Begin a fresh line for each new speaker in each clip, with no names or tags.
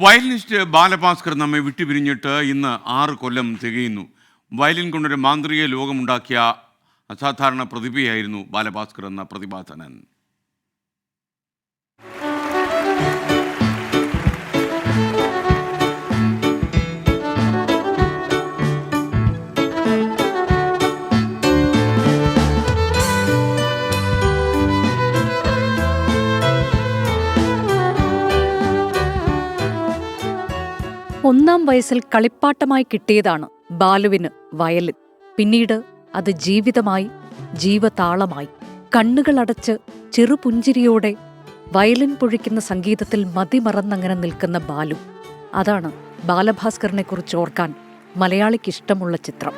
Violinist Balabhaskar നമ്മെ വിട്ടുപിരിഞ്ഞിട്ട് ഇന്ന് 6 കൊല്ലം തികയുന്നു. Violin കൊണ്ടൊരു മാന്ത്രിക ലോകമുണ്ടാക്കിയ അസാധാരണ പ്രതിഭയായിരുന്നു ബാലഭാസ്കർ എന്ന പ്രതിഭാധനൻ.
ഒന്നാം വയസ്സിൽ കളിപ്പാട്ടമായി കിട്ടിയതാണ് ബാലുവിന് വയലിൻ. പിന്നീട് അത് ജീവിതമായി, ജീവതാളമായി. കണ്ണുകളടച്ച് ചെറുപുഞ്ചിരിയോടെ വയലിൻ പൊഴിക്കുന്ന സംഗീതത്തിൽ മതിമറന്നങ്ങനെ നിൽക്കുന്ന ബാലു. അതാണ് ബാലഭാസ്കറിനെ കുറിച്ച് ഓർക്കാൻ മലയാളിക്കിഷ്ടമുള്ള ചിത്രം.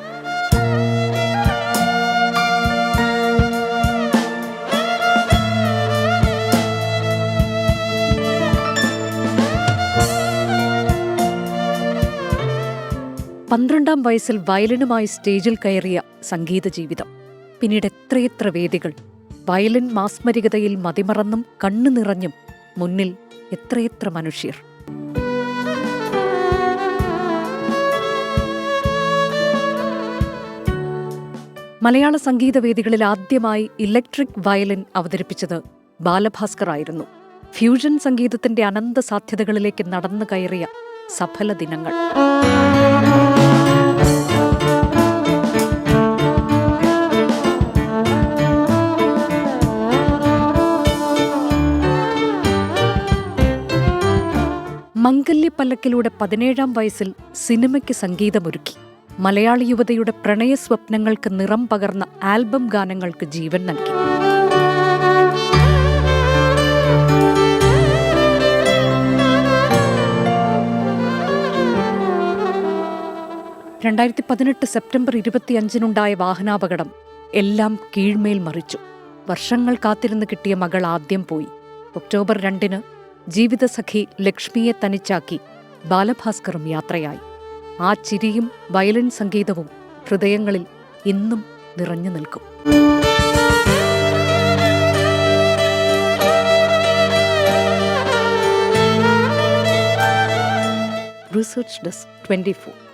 പന്ത്രണ്ടാം വയസ്സിൽ വയലിനുമായി സ്റ്റേജിൽ കയറിയ സംഗീത ജീവിതം. പിന്നീട് എത്രയെത്ര വേദികൾ. വയലിൻ മാസ്മരികതയിൽ മതിമറന്നും കണ്ണു നിറഞ്ഞും മുന്നിൽ എത്രയെത്ര മനുഷ്യർ. മലയാള സംഗീതവേദികളിൽ ആദ്യമായി ഇലക്ട്രിക് വയലിൻ അവതരിപ്പിച്ചത് ബാലഭാസ്കർ ആയിരുന്നു. ഫ്യൂഷൻ സംഗീതത്തിന്റെ അനന്ത സാധ്യതകളിലേക്ക് നടന്നു കയറിയ സഫല ദിനങ്ങൾ. മംഗല്യപ്പല്ലക്കിലൂടെ 17-ാം വയസ്സിൽ സിനിമയ്ക്ക് സംഗീതമൊരുക്കി. മലയാളി യുവതയുടെ പ്രണയ സ്വപ്നങ്ങൾക്ക് നിറം പകർന്ന ആൽബം ഗാനങ്ങൾക്ക് ജീവൻ നൽകി. സെപ്റ്റംബർ 25 വാഹനാപകടം എല്ലാം കീഴ്മേൽ മറിച്ചു. വർഷങ്ങൾ കാത്തിരുന്ന് കിട്ടിയ മകൾ ആദ്യം പോയി. ഒക്ടോബർ 2 ജീവിതസഖി ലക്ഷ്മിയെ തനിച്ചാക്കി ബാലഭാസ്കറും യാത്രയായി. ആ ചിരിയും വയലിൻ സംഗീതവും ഹൃദയങ്ങളിൽ ഇന്നും നിറഞ്ഞു നിൽക്കും. Research desk 24.